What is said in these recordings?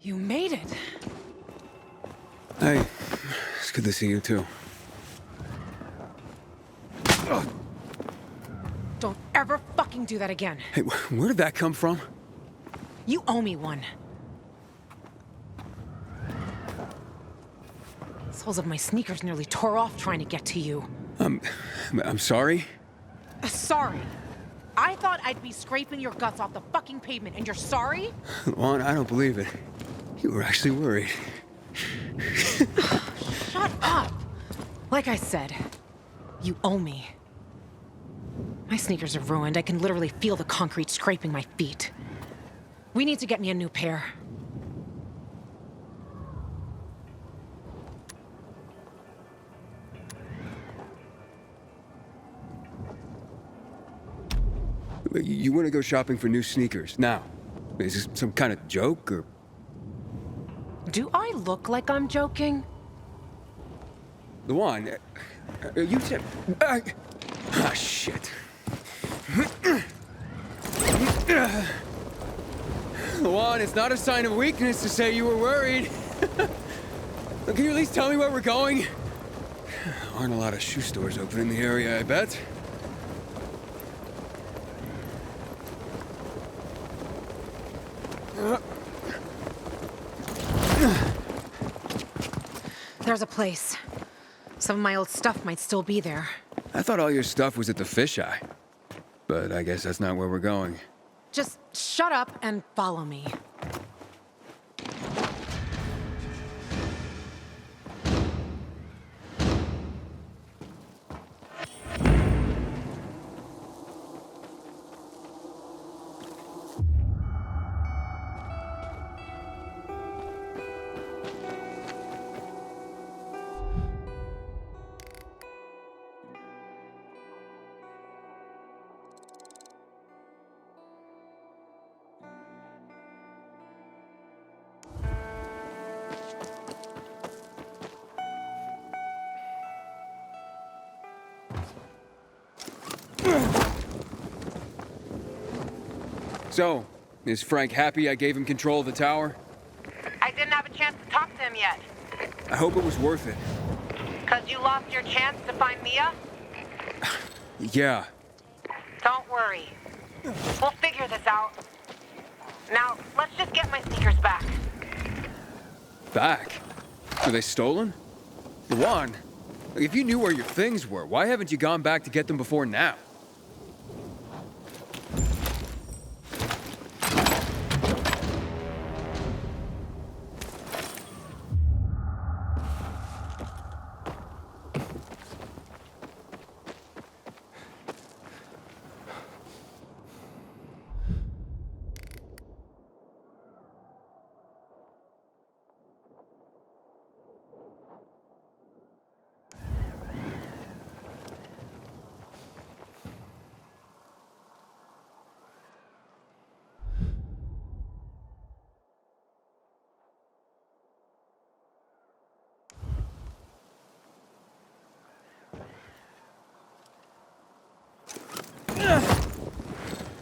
You made it. Hey, it's good to see you too. Don't ever fucking do that again. Hey, where did that come from? You owe me one. Soles of my sneakers nearly tore off trying to get to you. I'm sorry. Sorry. I thought I'd be scraping your guts off the fucking pavement, and you're sorry? Juan, I don't believe it. You were actually worried. Shut up! Like I said, you owe me. My sneakers are ruined. I can literally feel the concrete scraping my feet. We need to get me a new pair. You want to go shopping for new sneakers now? Is this some kind of joke, or...? Do I look like I'm joking? Luan, you said... shit. Luan, it's not a sign of weakness to say you were worried. Can you at least tell me where we're going? Aren't a lot of shoe stores open in the area, I bet. There's a place. Some of my old stuff might still be there. I thought all your stuff was at the fisheye. But I guess that's not where we're going. Just shut up and follow me. So, is Frank happy I gave him control of the tower? I didn't have a chance to talk to him yet. I hope it was worth it. 'Cause you lost your chance to find Mia? Yeah. Don't worry. We'll figure this out. Now, let's just get my sneakers back. Back? Were they stolen? Luan, if you knew where your things were, why haven't you gone back to get them before now?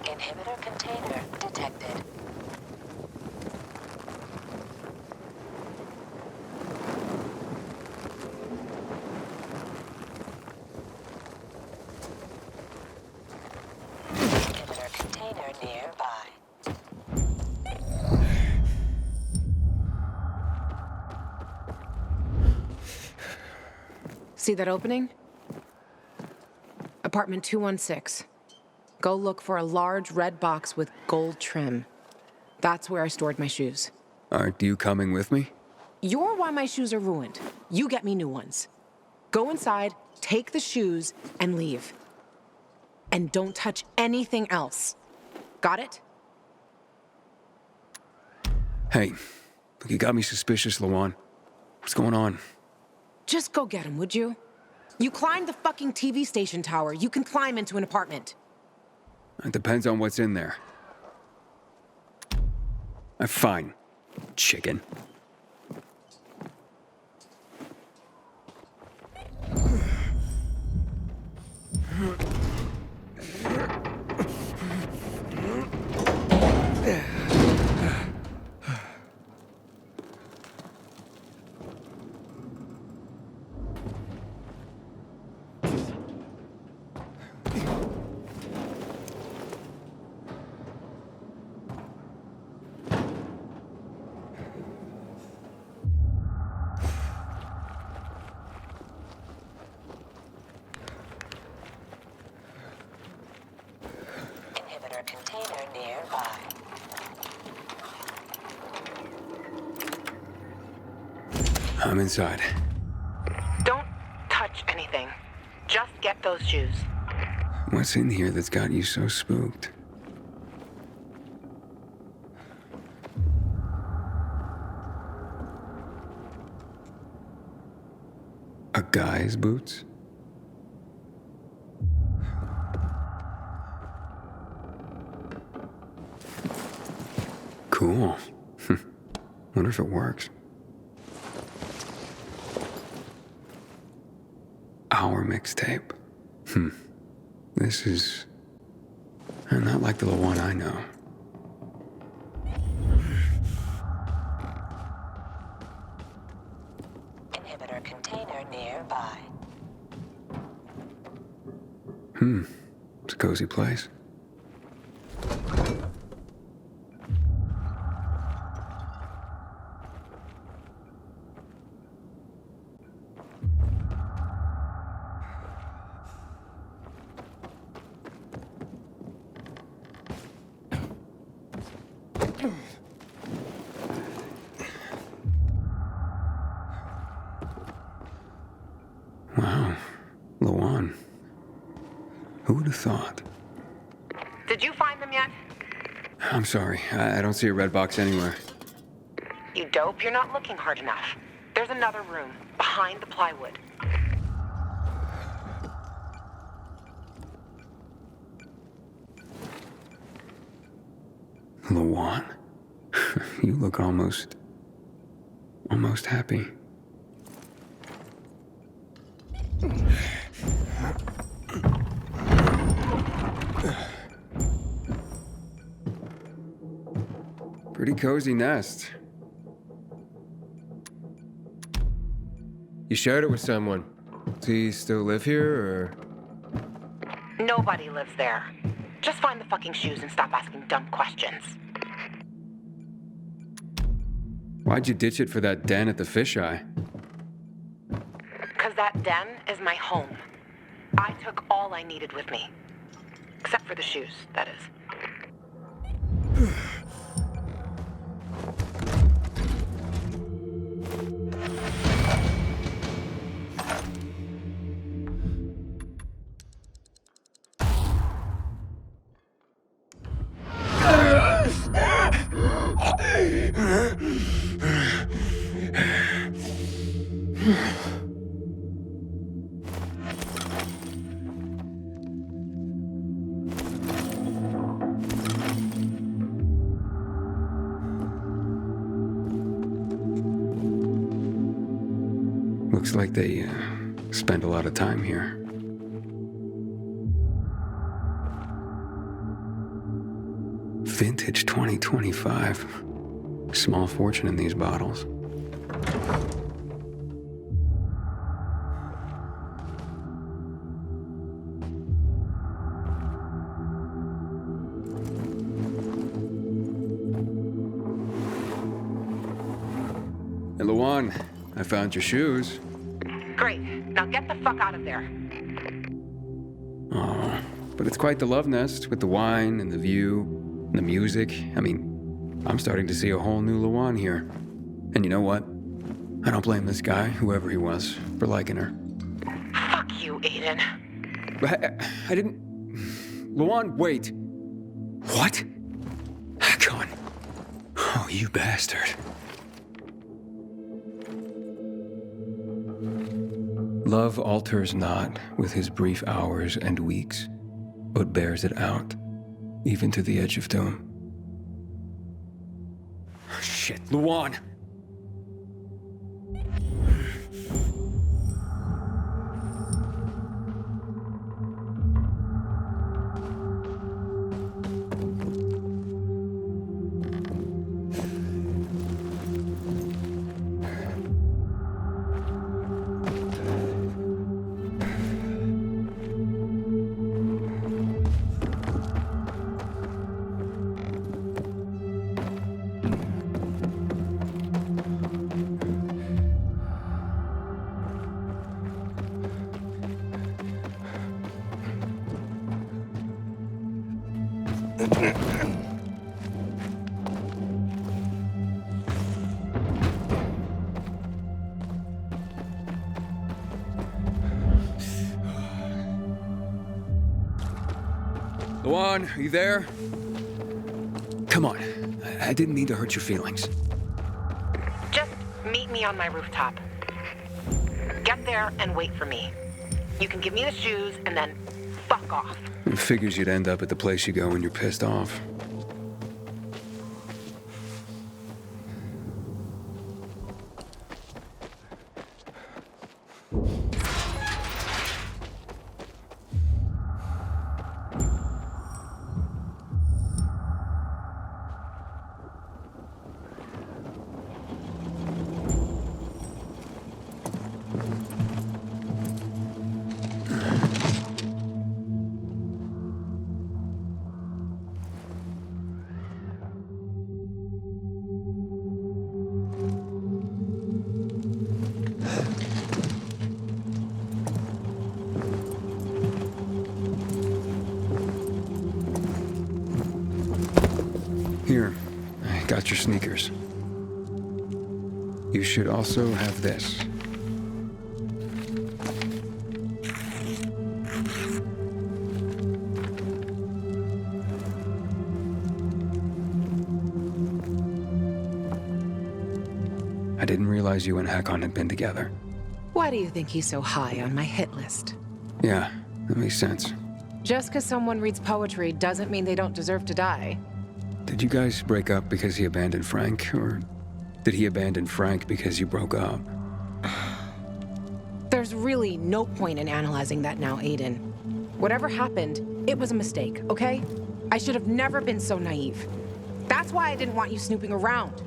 Inhibitor container detected. Inhibitor container nearby. See that opening? Apartment 216. Go look for a large red box with gold trim. That's where I stored my shoes. Aren't you coming with me? You're why my shoes are ruined. You get me new ones. Go inside, take the shoes, and leave. And don't touch anything else. Got it? Hey, look, you got me suspicious, Luan. What's going on? Just go get him, would you? You climbed the fucking TV station tower. You can climb into an apartment. It depends on what's in there. Fine, chicken. I'm inside. Don't touch anything. Just get those shoes. What's in here that's got you so spooked? A guy's boots? Cool. Wonder if it works. Our mixtape. This is not like the LAWAN I know. Inhibitor container nearby. It's a cozy place. Wow, LAWAN. Who would have thought? Did you find them yet? I'm sorry, I don't see a red box anywhere. You dope, you're not looking hard enough. There's another room, behind the plywood. LAWAN? You look almost happy. Pretty cozy nest. You shared it with someone. Does he still live here, or? Nobody lives there. Just find the fucking shoes and stop asking dumb questions. Why'd you ditch it for that den at the fisheye? Because that den is my home. I took all I needed with me. Except for the shoes, that is. Looks like they spend a lot of time here. Vintage 2025. Small fortune in these bottles. Hey, LAWAN, I found your shoes. Great. Now get the fuck out of there. Oh, but it's quite the love nest with the wine and the view and the music. I mean, I'm starting to see a whole new LAWAN here. And you know what? I don't blame this guy, whoever he was, for liking her. Fuck you, Aiden. I didn't... LAWAN, wait. What? Hakon. Oh, you bastard. Love alters not with his brief hours and weeks, but bears it out, even to the edge of doom. Shit, LAWAN! Lawan, are you there? Come on. I didn't mean to hurt your feelings. Just meet me on my rooftop. Get there and wait for me. You can give me the shoes and then fuck off. It figures you'd end up at the place you go when you're pissed off. Here, I got your sneakers. You should also have this. I didn't realize you and Hakon had been together. Why do you think he's so high on my hit list? Yeah, that makes sense. Just because someone reads poetry doesn't mean they don't deserve to die. Did you guys break up because he abandoned Frank, or did he abandon Frank because you broke up? There's really no point in analyzing that now, Aiden. Whatever happened, it was a mistake, okay? I should have never been so naive. That's why I didn't want you snooping around.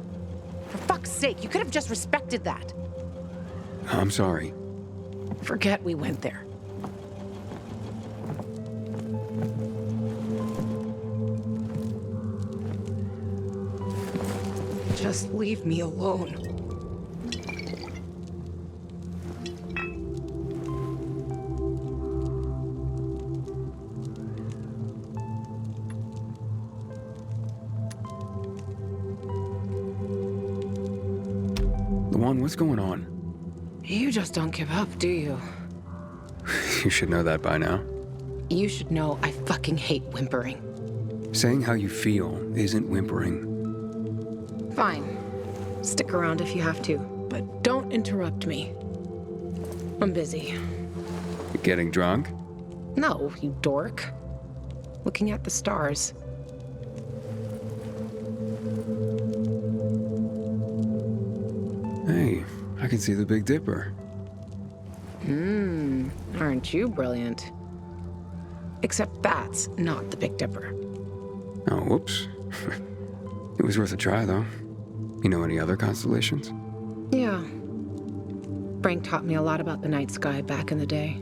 For fuck's sake, you could have just respected that. I'm sorry. Forget we went there. Just leave me alone. Lawan, what's going on? You just don't give up, do you? You should know that by now. You should know I fucking hate whimpering. Saying how you feel isn't whimpering. Fine. Stick around if you have to, but don't interrupt me. I'm busy. You getting drunk? No, you dork. Looking at the stars. Hey, I can see the Big Dipper. Aren't you brilliant? Except that's not the Big Dipper. Oh, whoops. It was worth a try, though. You know any other constellations? Yeah. Frank taught me a lot about the night sky back in the day.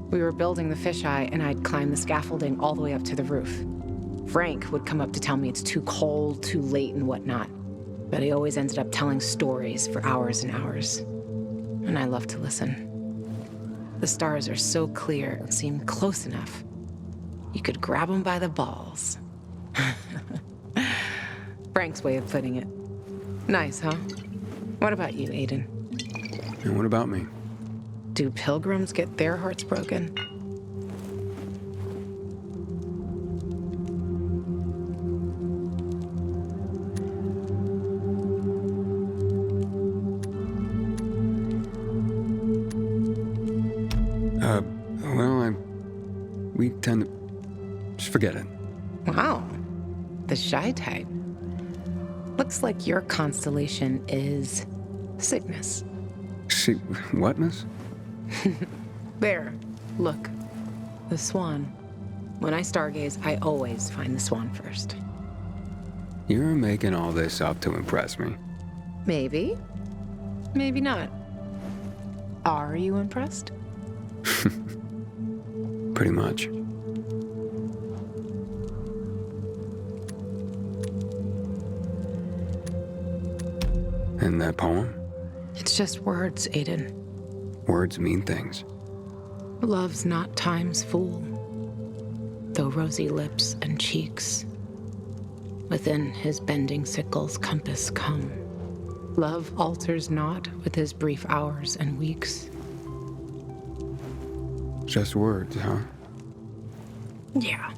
We were building the fisheye, and I'd climb the scaffolding all the way up to the roof. Frank would come up to tell me it's too cold, too late, and whatnot. But he always ended up telling stories for hours and hours. And I love to listen. The stars are so clear and seem close enough. You could grab them by the balls. Frank's way of putting it. Nice, huh? What about you, Aiden? And what about me? Do pilgrims get their hearts broken? We tend to... Just forget it. Wow. The shy type. Looks like your constellation is Cygnus. See, what, miss? There. Look. The swan. When I stargaze, I always find the swan first. You're making all this up to impress me. Maybe. Maybe not. Are you impressed? Pretty much. And that poem? It's just words, Aiden. Words mean things. Love's not time's fool, though rosy lips and cheeks within his bending sickle's compass come. Love alters not with his brief hours and weeks. Just words, huh? Yeah.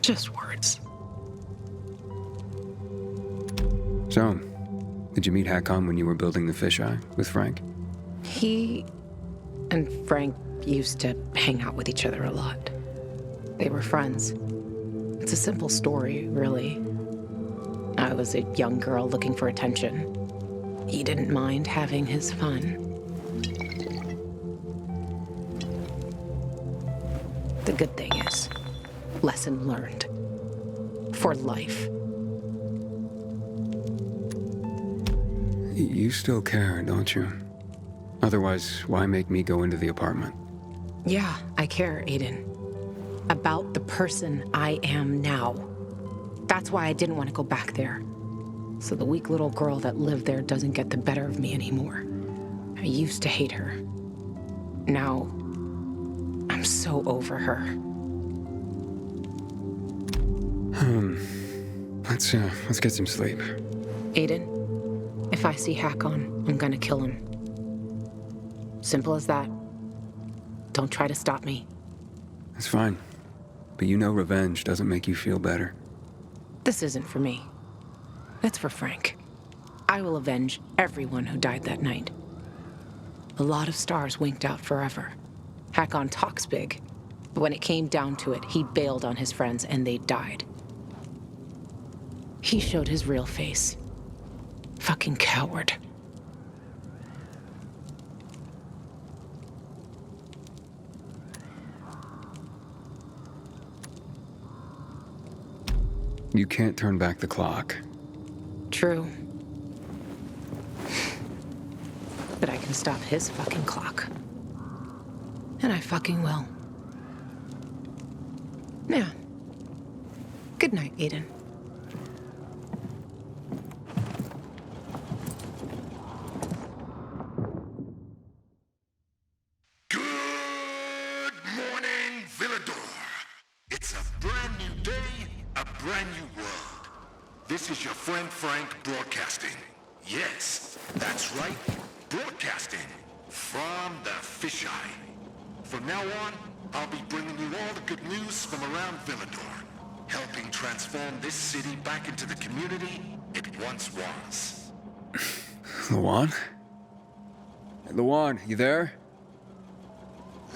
Just words. So, did you meet Hakon when you were building the fisheye with Frank? He and Frank used to hang out with each other a lot. They were friends. It's a simple story, really. I was a young girl looking for attention. He didn't mind having his fun. The good thing is, lesson learned. For life. You still care, don't you? Otherwise, why make me go into the apartment? Yeah, I care, Aiden. About the person I am now. That's why I didn't want to go back there. So the weak little girl that lived there doesn't get the better of me anymore. I used to hate her. Now, I'm so over her. Let's get some sleep. Aiden, if I see Hakon, I'm gonna kill him. Simple as that. Don't try to stop me. It's fine. But you know revenge doesn't make you feel better. This isn't for me. It's for Frank. I will avenge everyone who died that night. A lot of stars winked out forever. Hakon talks big, but when it came down to it, he bailed on his friends and they died. He showed his real face. Fucking coward. You can't turn back the clock. True. But I can stop his fucking clock. And I fucking will. Yeah. Good night, Aiden. Good morning, Villedor. It's a brand new day, a brand new world. This is your friend Frank broadcasting. Yes, that's right, broadcasting from the fisheye. From now on, I'll be bringing you all the good news from around Villedor, helping transform this city back into the community it once was. Lawan? Lawan, you there?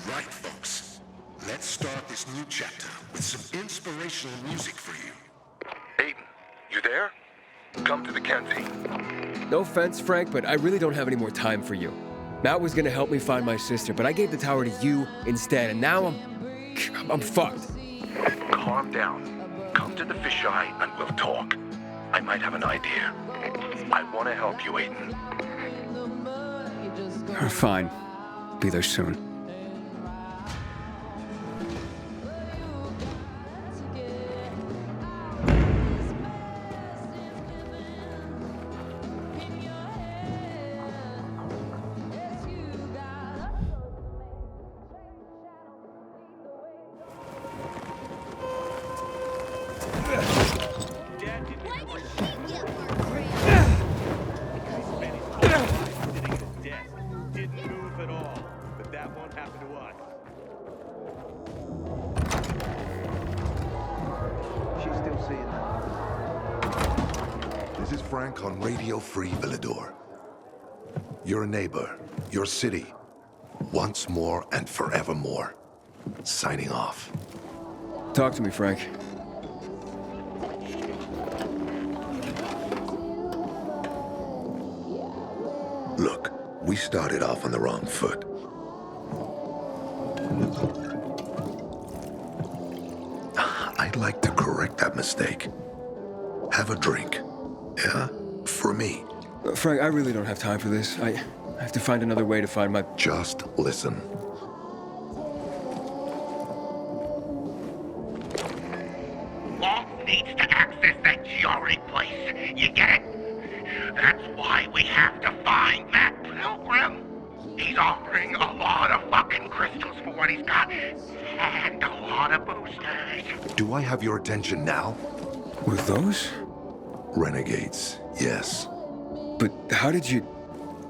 Right, folks. Let's start this new chapter with some inspirational music for you. Aiden, you there? Come to the canteen. No offense, Frank, but I really don't have any more time for you. Matt was gonna help me find my sister, but I gave the tower to you instead, and now I'm fucked. Calm down. Come to the fisheye and we'll talk. I might have an idea. I want to help you, Aiden. Fine. Be there soon. This is Frank on Radio Free Villedor. Your neighbor, your city, once more and forevermore. Signing off. Talk to me, Frank. Look, we started off on the wrong foot. I'd like to correct that mistake. Have a drink. Yeah? For me. Frank, I really don't have time for this. I have to find another way to find my... Just listen. Waltz needs to access that georic place. You get it? That's why we have to find that pilgrim. He's offering a lot of fucking crystals for what he's got. And a lot of boosters. Do I have your attention now? With those? Renegades, yes. But how did you...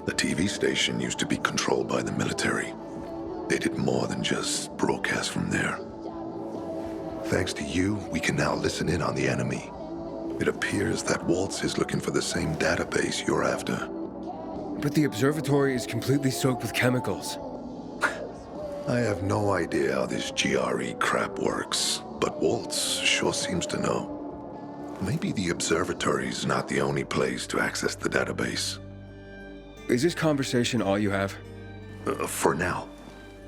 The TV station used to be controlled by the military. They did more than just broadcast from there. Thanks to you, we can now listen in on the enemy. It appears that Waltz is looking for the same database you're after. But the observatory is completely soaked with chemicals. I have no idea how this GRE crap works, but Waltz sure seems to know. Maybe the observatory's not the only place to access the database. Is this conversation all you have? For now.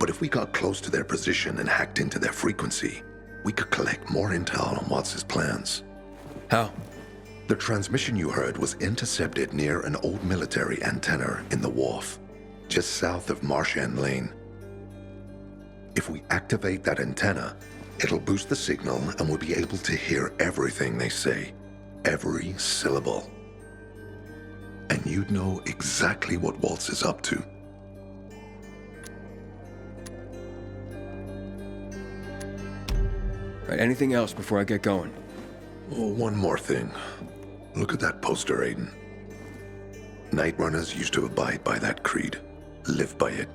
But if we got close to their position and hacked into their frequency, we could collect more intel on Waltz's plans. How? The transmission you heard was intercepted near an old military antenna in the wharf, just south of Marchand Lane. If we activate that antenna, it'll boost the signal and we'll be able to hear everything they say, every syllable. And you'd know exactly what Waltz is up to. Right, anything else before I get going? Oh, one more thing. Look at that poster, Aiden. Night Runners used to abide by that creed, live by it.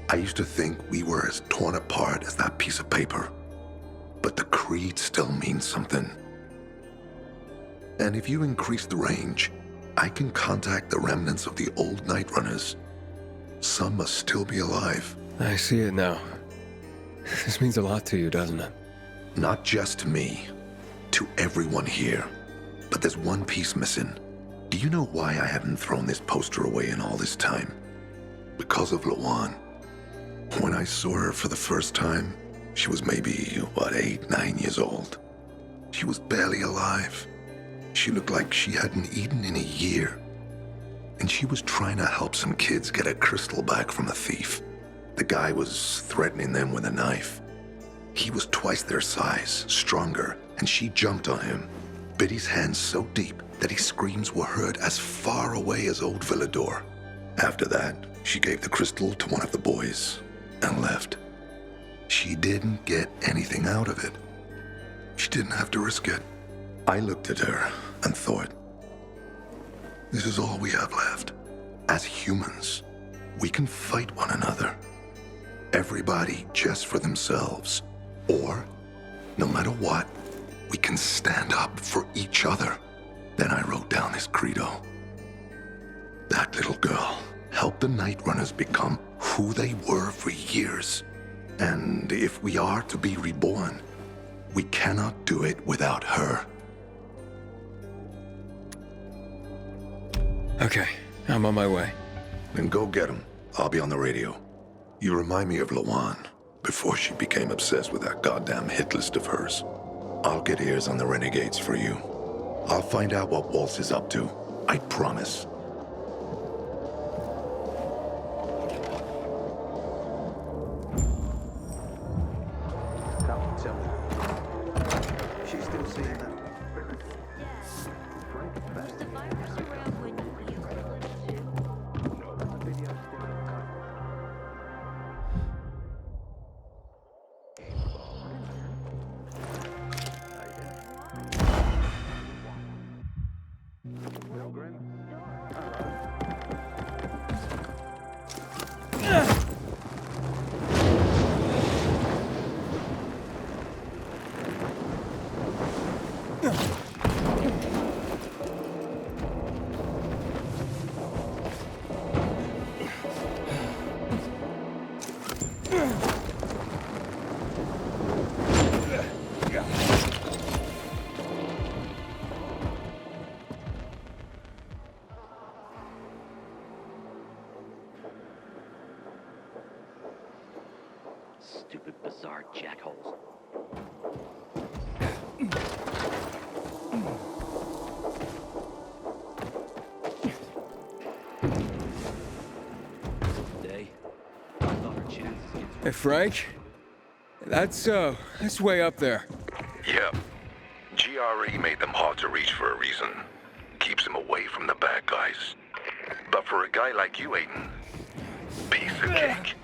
I used to think we were as torn apart as that piece of paper. But the creed still means something. And if you increase the range, I can contact the remnants of the old Night Runners. Some must still be alive. I see it now. This means a lot to you, doesn't it? Not just to me, to everyone here. But there's one piece missing. Do you know why I haven't thrown this poster away in all this time? Because of LAWAN. When I saw her for the first time, she was maybe, 8, 9 years old. She was barely alive. She looked like she hadn't eaten in a year. And she was trying to help some kids get a crystal back from a thief. The guy was threatening them with a knife. He was twice their size, stronger, and she jumped on him, bit his hands so deep that his screams were heard as far away as old Villedor. After that, she gave the crystal to one of the boys and left. She didn't get anything out of it. She didn't have to risk it. I looked at her and thought, this is all we have left. As humans, we can fight one another. Everybody just for themselves. Or, no matter what, we can stand up for each other. Then I wrote down this credo. That little girl helped the Night Runners become who they were for years. And if we are to be reborn, we cannot do it without her. Okay, I'm on my way. Then go get him. I'll be on the radio. You remind me of LAWAN, before she became obsessed with that goddamn hit list of hers. I'll get ears on the renegades for you. I'll find out what Waltz is up to. I promise. She's still seeing that. Stupid, bizarre jackholes. Today, I thought our chances against... Hey, Frank? That's way up there. Yep. GRE made them hard to reach for a reason. Keeps them away from the bad guys. But for a guy like you, Aiden, piece of cake.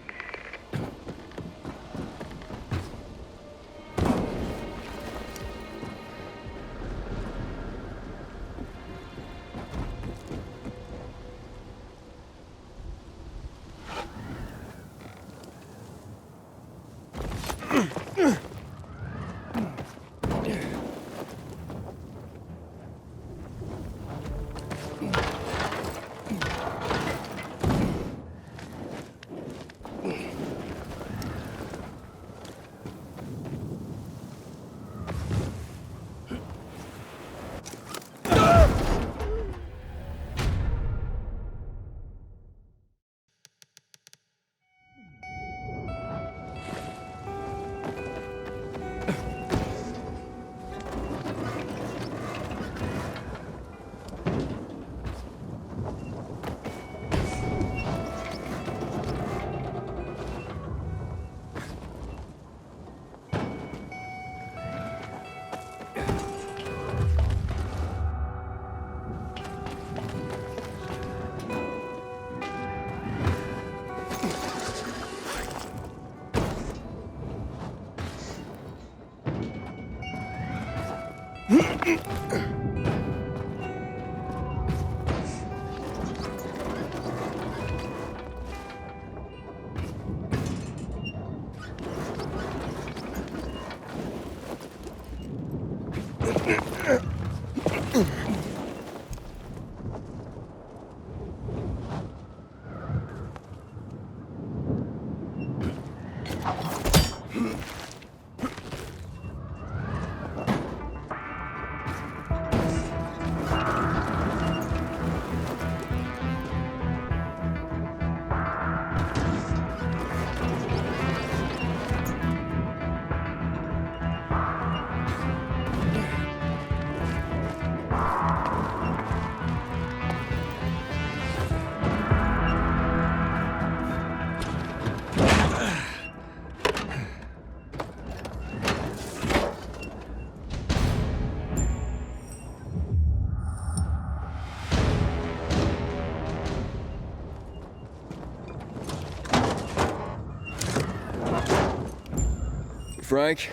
Frank,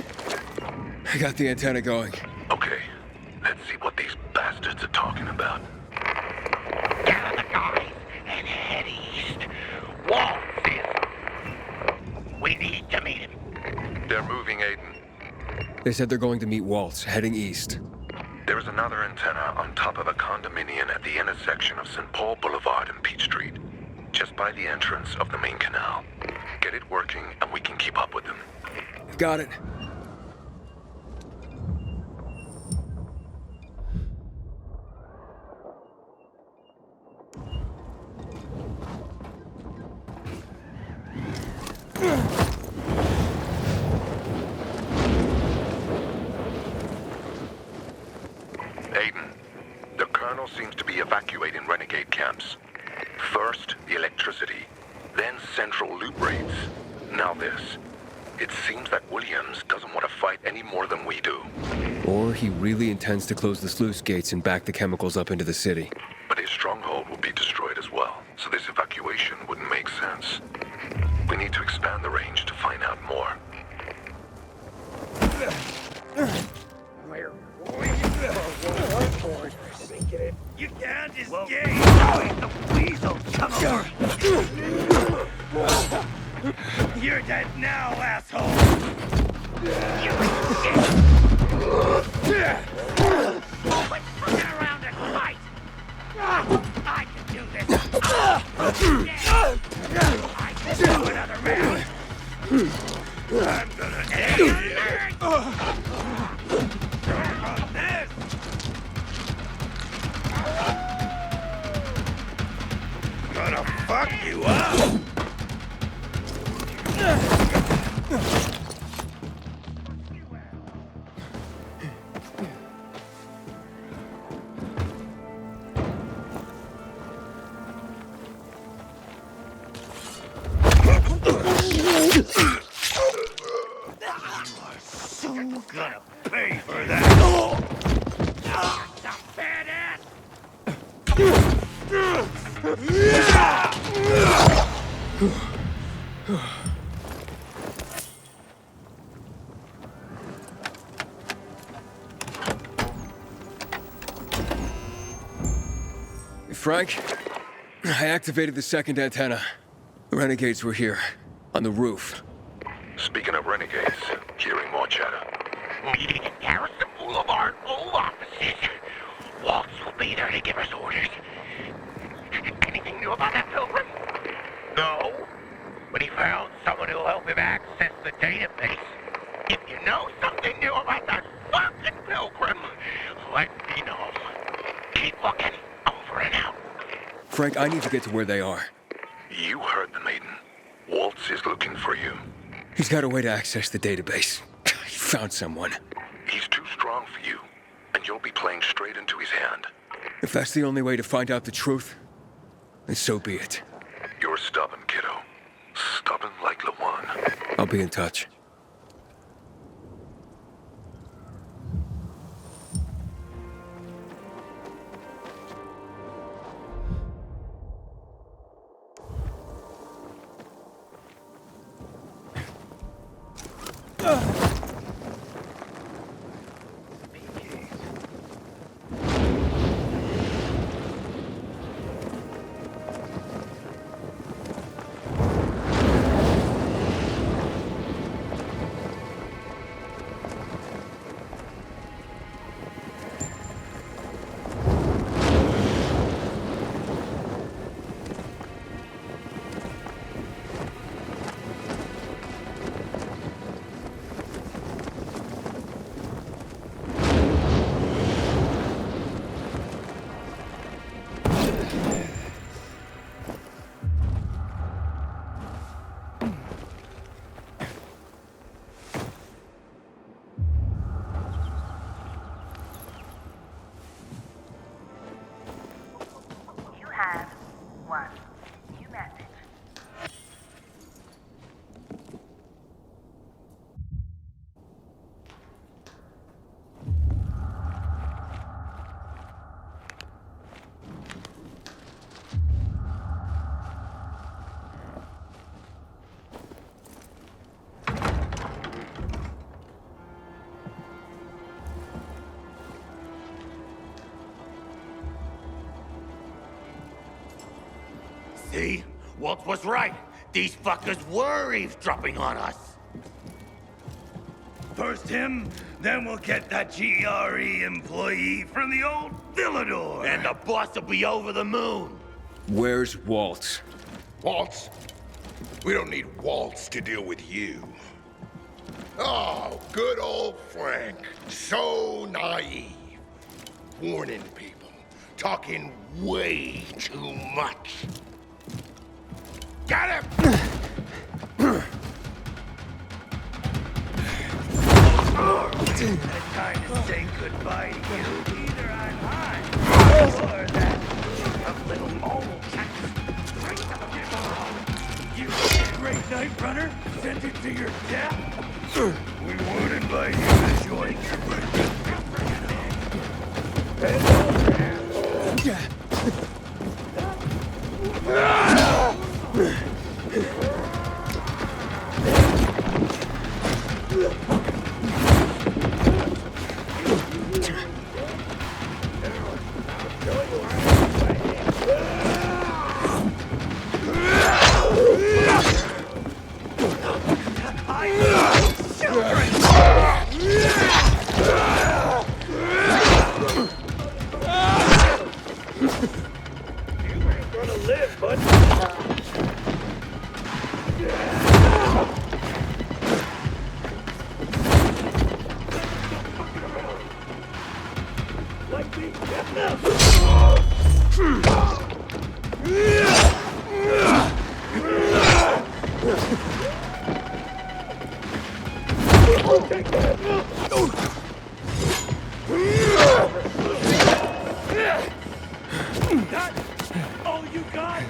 I got the antenna going. Okay, let's see what these bastards are talking about. Gather the guys and head east. Waltz is... We need to meet him. They're moving, Aiden. They said they're going to meet Waltz, heading east. There is another antenna on top of a condominium at the intersection of St. Paul Boulevard and Peach Street, just by the entrance of the main canal. Get it working and we can keep up with them. Got it. Aiden, the Colonel seems to be evacuating renegade camps. First, the electricity, then central loot raids. Now this. It seems that Williams doesn't want to fight any more than we do. Or he really intends to close the sluice gates and back the chemicals up into the city. But his stronghold will be destroyed as well, so this evacuation wouldn't make sense. We need to expand the range to find out more. You can't escape! The weasel, come over! You're dead now, asshole! Quit fucking around and fight! I can do this! I can do another round! I'm gonna end it! On this! Gonna fuck you up! Gonna pay for that! Frank, I activated the second antenna. The renegades were here, on the roof. Speaking of renegades, hearing more chatter. Meeting at Garrison Boulevard, old offices. Waltz will be there to give us orders. Anything new about that pilgrim? No, but he found someone who'll help him access the database. If you know something new about that fucking pilgrim, let me know. Keep looking. Over and out. Frank, I need to get to where they are. You heard the maiden. Waltz is looking for you. He's got a way to access the database. He found someone. He's too strong for you, and you'll be playing straight into his hand. If that's the only way to find out the truth, then so be it. You're stubborn, kiddo. Stubborn like LAWAN. I'll be in touch. See? Waltz was right. These fuckers were eavesdropping on us. First him, then we'll get that GRE employee from the old Villedor. And the boss will be over the moon. Where's Waltz? Waltz? We don't need Waltz to deal with you. Oh, good old Frank. So naive. Warning people. Talking way too much. Got him! It's time to say goodbye to you. Either I'm high, or that a little mole catches straight up your You great night runner, sent it to your death. We won't invite you to join all you got?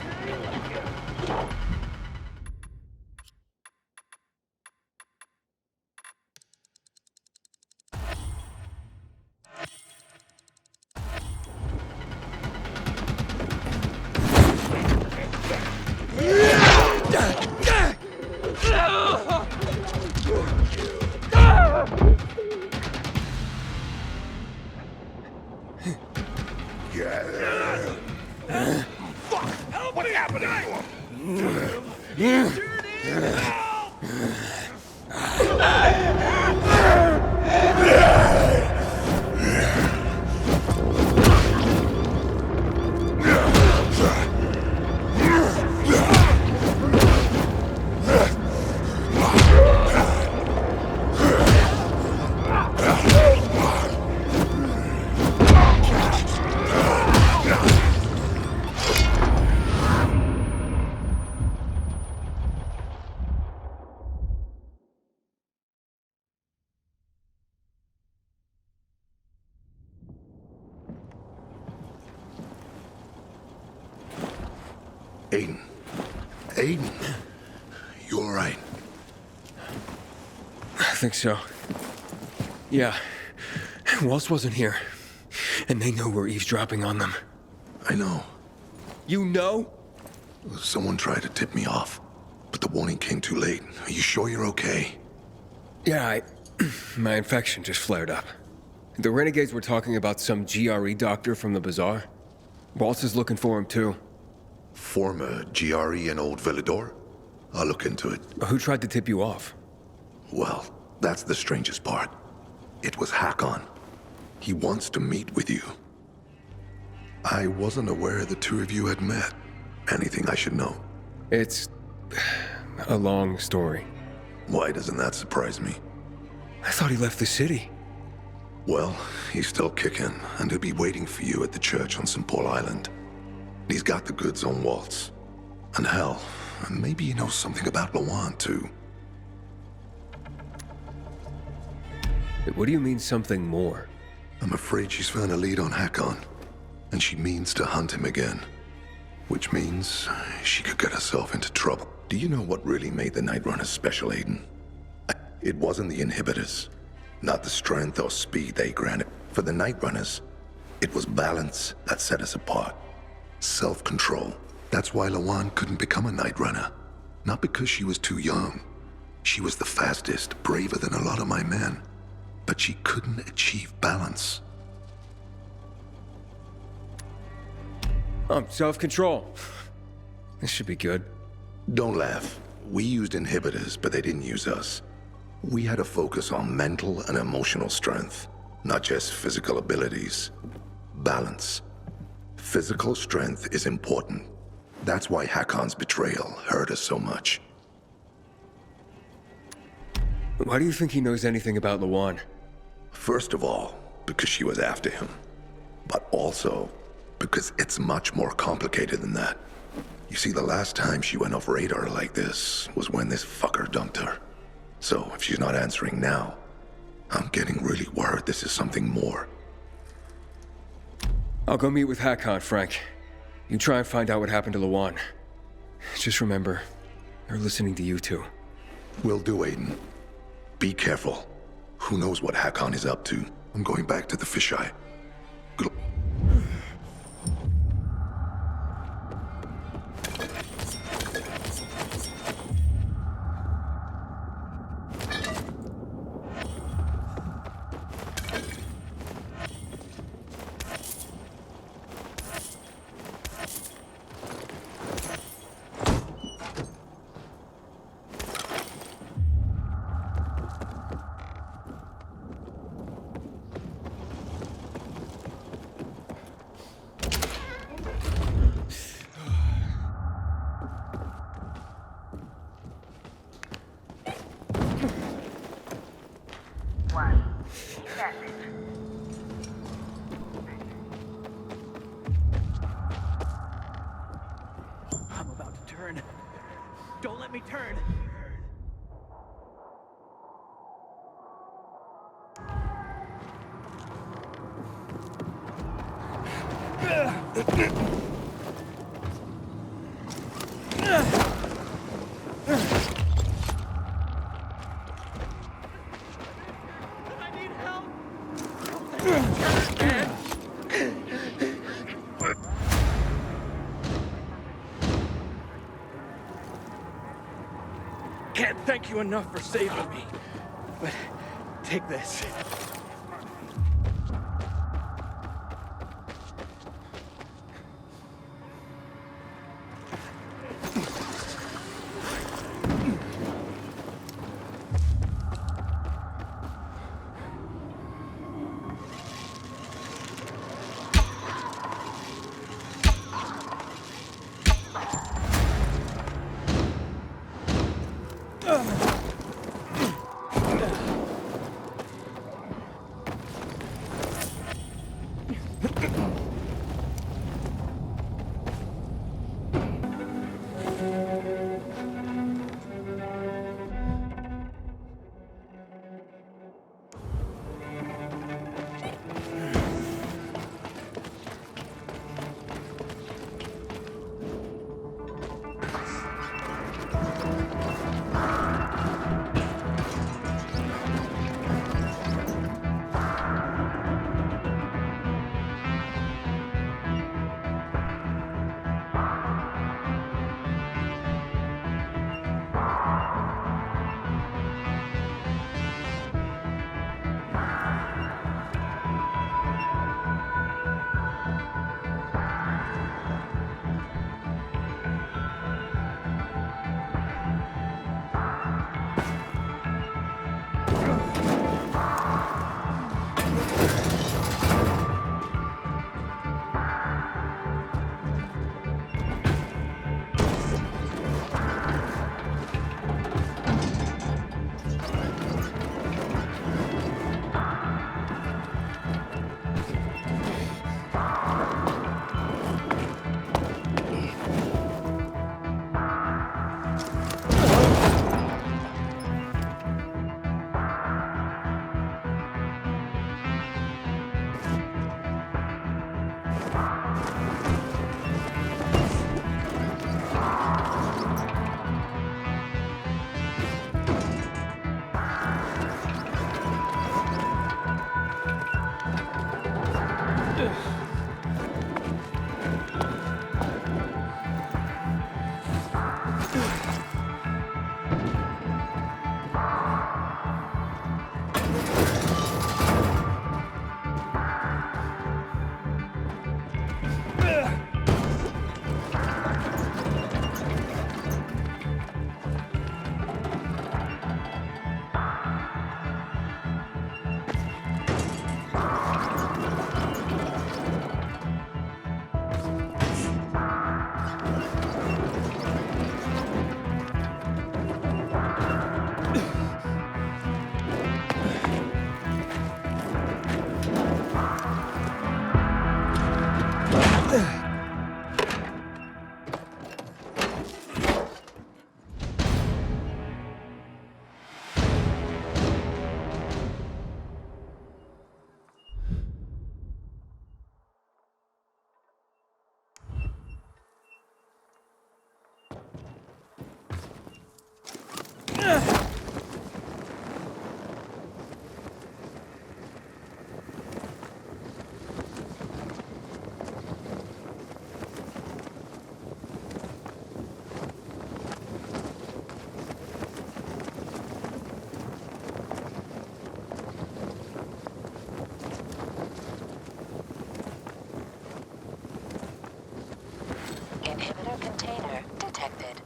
What's happening to him? Aiden. Aiden. You all right? I think so. Yeah. Waltz wasn't here. And they know we're eavesdropping on them. I know. You know? Someone tried to tip me off, but the warning came too late. Are you sure you're okay? Yeah, my infection just flared up. The renegades were talking about some GRE doctor from the bazaar. Waltz is looking for him too. Former GRE in old Villedor? I'll look into it. Who tried to tip you off? Well, that's the strangest part. It was Hakon. He wants to meet with you. I wasn't aware the two of you had met. Anything I should know? It's a long story. Why doesn't that surprise me? I thought he left the city. Well, he's still kicking, and he'll be waiting for you at the church on St. Paul Island. He's got the goods on Waltz. And hell, maybe he knows something about LAWAN, too. What do you mean, something more? I'm afraid she's found a lead on Hakon, and she means to hunt him again. Which means she could get herself into trouble. Do you know what really made the Night Runners special, Aiden? It wasn't the inhibitors, not the strength or speed they granted. For the Night Runners, it was balance that set us apart. Self-control. That's why LAWAN couldn't become a Night Runner. Not because she was too young. She was the fastest, braver than a lot of my men. But she couldn't achieve balance. Self-control. This should be good. Don't laugh. We used inhibitors, but they didn't use us. We had to focus on mental and emotional strength, not just physical abilities. Balance. Physical strength is important. That's why Hakon's betrayal hurt us so much. Why do you think he knows anything about Lawan? First of all, because she was after him. But also, because it's much more complicated than that. You see, the last time she went off radar like this was when this fucker dumped her. So, if she's not answering now, I'm getting really worried this is something more. I'll go meet with Hakon, Frank. You try and find out what happened to Lawan. Just remember, they're listening to you too. Will do, Aiden. Be careful. Who knows what Hakon is up to? I'm going back to the fisheye. Good. I'm about to turn. Don't let me turn. I need help. Can't thank you enough for saving me. But take this. container detected.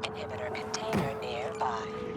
Inhibitor container nearby.